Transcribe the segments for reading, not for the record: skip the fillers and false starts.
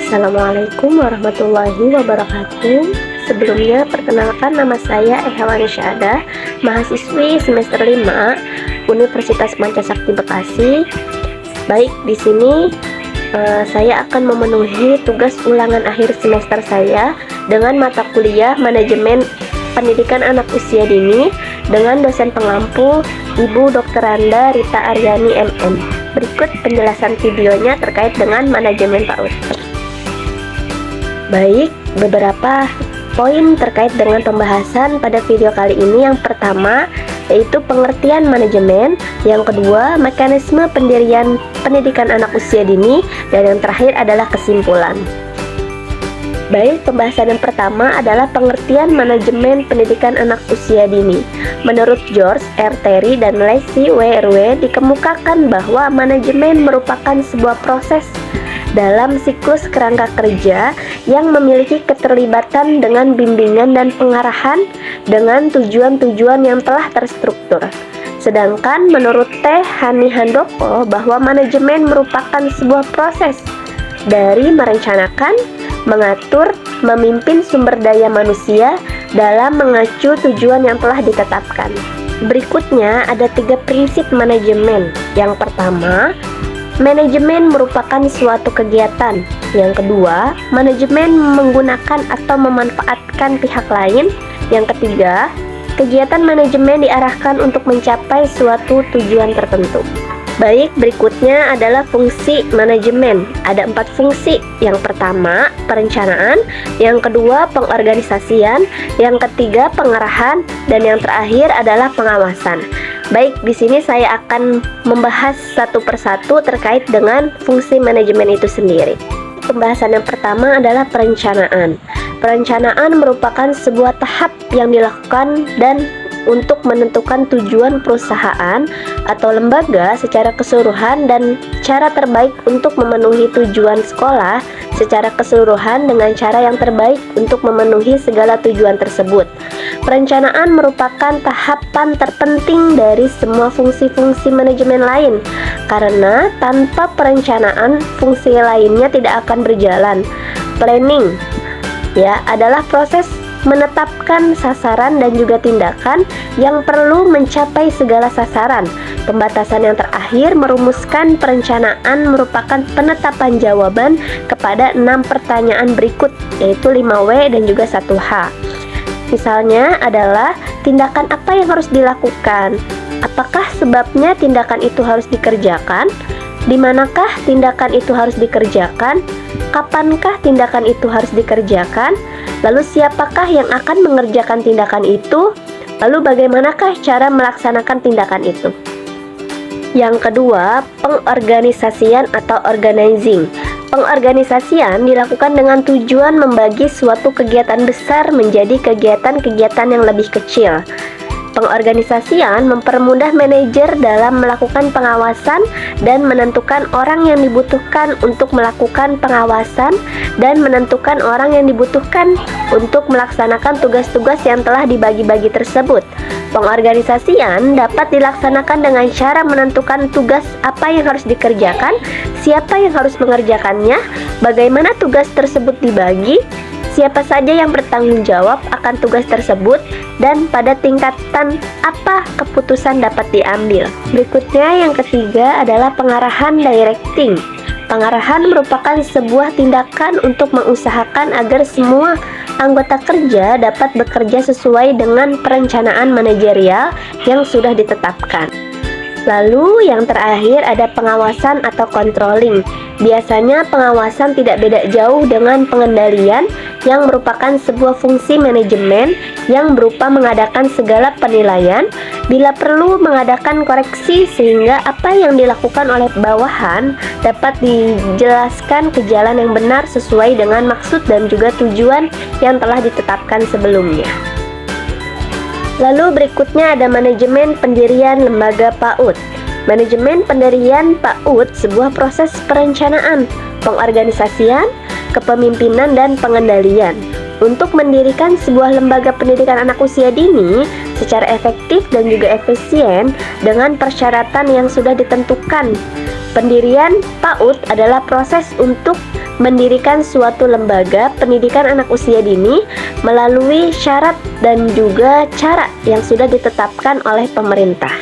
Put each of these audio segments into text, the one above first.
Assalamualaikum warahmatullahi wabarakatuh. Sebelumnya, perkenalkan nama saya Ehawani Syahadah, mahasiswi semester 5 Universitas Pancasakti Bekasi. Baik, di sini saya akan memenuhi tugas ulangan akhir semester saya dengan mata kuliah Manajemen Pendidikan Anak Usia Dini dengan dosen pengampu Ibu Dr. Randa Rita Aryani MM. Berikut penjelasan videonya terkait dengan manajemen PAUD. Baik, beberapa poin terkait dengan pembahasan pada video kali ini. Yang pertama, yaitu pengertian manajemen. Yang kedua, mekanisme pendirian pendidikan anak usia dini. Dan yang terakhir adalah kesimpulan. Baik, pembahasan yang pertama adalah pengertian manajemen pendidikan anak usia dini. Menurut George R. Terry dan Leslie W. Erwe, dikemukakan bahwa manajemen merupakan sebuah proses dalam siklus kerangka kerja yang memiliki keterlibatan dengan bimbingan dan pengarahan dengan tujuan-tujuan yang telah terstruktur. Sedangkan menurut T. Hani Handoko bahwa manajemen merupakan sebuah proses dari merencanakan, mengatur, memimpin sumber daya manusia dalam mengacu tujuan yang telah ditetapkan. Berikutnya ada 3 prinsip manajemen. Yang pertama, manajemen merupakan suatu kegiatan. Yang kedua, manajemen menggunakan atau memanfaatkan pihak lain. Yang ketiga, kegiatan manajemen diarahkan untuk mencapai suatu tujuan tertentu. Baik, berikutnya adalah fungsi manajemen. Ada 4 fungsi. Yang pertama, perencanaan. Yang kedua, pengorganisasian. Yang ketiga, pengarahan. Dan yang terakhir adalah pengawasan. Baik, di sini saya akan membahas satu persatu terkait dengan fungsi manajemen itu sendiri. Pembahasan yang pertama adalah perencanaan. Perencanaan merupakan sebuah tahap yang dilakukan dan untuk menentukan tujuan perusahaan atau lembaga secara keseluruhan dan cara terbaik untuk memenuhi tujuan sekolah secara keseluruhan dengan cara yang terbaik untuk memenuhi segala tujuan tersebut. Perencanaan merupakan tahapan terpenting dari semua fungsi-fungsi manajemen lain, karena tanpa perencanaan fungsi lainnya tidak akan berjalan. Planning adalah proses menetapkan sasaran dan juga tindakan yang perlu mencapai segala sasaran. Pembatasan yang terakhir merumuskan perencanaan merupakan penetapan jawaban kepada 6 pertanyaan berikut, yaitu 5W dan juga 1H. Misalnya adalah tindakan apa yang harus dilakukan? Apakah sebabnya tindakan itu harus dikerjakan? Di manakah tindakan itu harus dikerjakan? Kapankah tindakan itu harus dikerjakan? Lalu siapakah yang akan mengerjakan tindakan itu? Lalu bagaimanakah cara melaksanakan tindakan itu? Yang kedua, pengorganisasian atau organizing. Pengorganisasian dilakukan dengan tujuan membagi suatu kegiatan besar menjadi kegiatan-kegiatan yang lebih kecil. Pengorganisasian mempermudah manajer dalam melakukan pengawasan dan menentukan orang yang dibutuhkan untuk melakukan pengawasan dan menentukan orang yang dibutuhkan untuk melaksanakan tugas-tugas yang telah dibagi-bagi tersebut. Pengorganisasian dapat dilaksanakan dengan cara menentukan tugas apa yang harus dikerjakan, siapa yang harus mengerjakannya, bagaimana tugas tersebut dibagi, siapa saja yang bertanggung jawab akan tugas tersebut, dan pada tingkatan apa keputusan dapat diambil. Berikutnya yang ketiga adalah pengarahan directing. Pengarahan merupakan sebuah tindakan untuk mengusahakan agar semua anggota kerja dapat bekerja sesuai dengan perencanaan manajerial yang sudah ditetapkan. Lalu yang terakhir ada pengawasan atau controlling. Biasanya pengawasan tidak beda jauh dengan pengendalian yang merupakan sebuah fungsi manajemen yang berupa mengadakan segala penilaian, bila perlu mengadakan koreksi sehingga apa yang dilakukan oleh bawahan dapat dijelaskan ke jalan yang benar sesuai dengan maksud dan juga tujuan yang telah ditetapkan sebelumnya. Lalu berikutnya ada manajemen pendirian lembaga PAUD. Manajemen pendirian PAUD sebuah proses perencanaan, pengorganisasian, kepemimpinan, dan pengendalian untuk mendirikan sebuah lembaga pendidikan anak usia dini secara efektif dan juga efisien dengan persyaratan yang sudah ditentukan. Pendirian PAUD adalah proses untuk mendirikan suatu lembaga pendidikan anak usia dini melalui syarat dan juga cara yang sudah ditetapkan oleh pemerintah.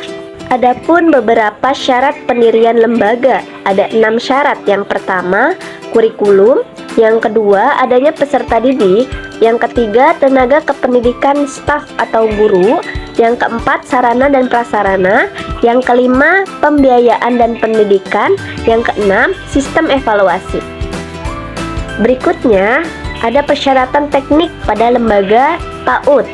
Adapun beberapa syarat pendirian lembaga, ada 6 syarat. Yang pertama, kurikulum. Yang kedua, adanya peserta didik. Yang ketiga, tenaga kependidikan staf atau guru. Yang keempat, sarana dan prasarana. Yang kelima, pembiayaan dan pendidikan. Yang keenam, sistem evaluasi. Berikutnya, ada persyaratan teknik pada lembaga PAUD,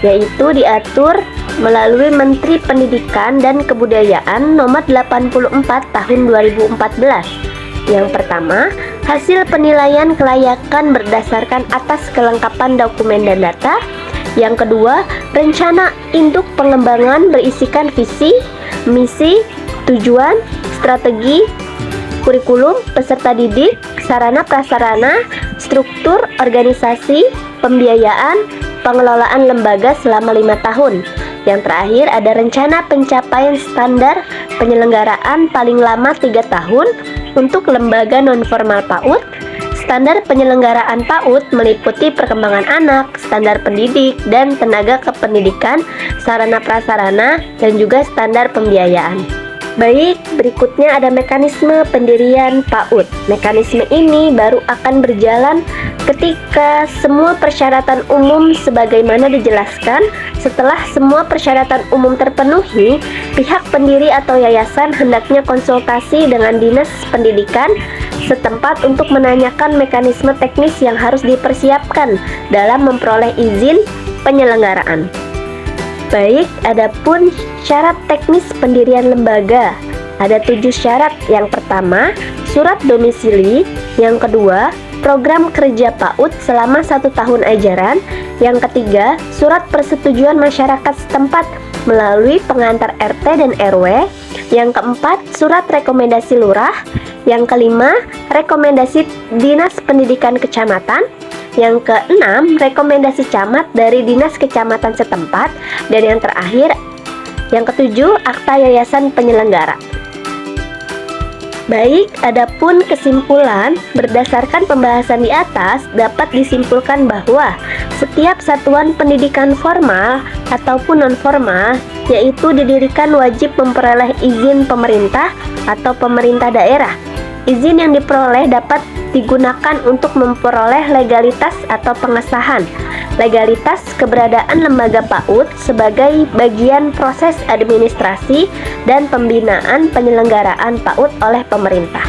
yaitu diatur melalui Menteri Pendidikan dan Kebudayaan Nomor 84 Tahun 2014. Yang pertama, hasil penilaian kelayakan berdasarkan atas kelengkapan dokumen dan data. Yang kedua, rencana induk pengembangan berisikan visi, misi, tujuan, strategi, kurikulum, peserta didik, sarana prasarana, struktur organisasi, pembiayaan, pengelolaan lembaga selama 5 tahun. Yang terakhir, ada rencana pencapaian standar penyelenggaraan paling lama 3 tahun untuk lembaga non-formal PAUD. Standar penyelenggaraan PAUD meliputi perkembangan anak, standar pendidik, dan tenaga kependidikan, sarana prasarana, dan juga standar pembiayaan. Baik, berikutnya ada mekanisme pendirian PAUD. Mekanisme ini baru akan berjalan ketika semua persyaratan umum sebagaimana dijelaskan. Setelah semua persyaratan umum terpenuhi, pihak pendiri atau yayasan hendaknya konsultasi dengan Dinas Pendidikan setempat untuk menanyakan mekanisme teknis yang harus dipersiapkan dalam memperoleh izin penyelenggaraan. Baik, adapun syarat teknis pendirian lembaga. Ada 7 syarat. Yang pertama, surat domisili. Yang kedua, program kerja PAUD selama 1 tahun ajaran. Yang ketiga, surat persetujuan masyarakat setempat melalui pengantar RT dan RW. Yang keempat, surat rekomendasi lurah. Yang kelima, rekomendasi Dinas Pendidikan Kecamatan. Yang keenam, rekomendasi camat dari dinas kecamatan setempat. Dan yang terakhir, yang ketujuh, akta yayasan penyelenggara. Baik, adapun kesimpulan, berdasarkan pembahasan di atas dapat disimpulkan bahwa setiap satuan pendidikan formal ataupun non-formal, yaitu didirikan wajib memperoleh izin pemerintah atau pemerintah daerah. Izin yang diperoleh dapat digunakan untuk memperoleh legalitas atau pengesahan. Legalitas keberadaan lembaga PAUD sebagai bagian proses administrasi dan pembinaan penyelenggaraan PAUD oleh pemerintah.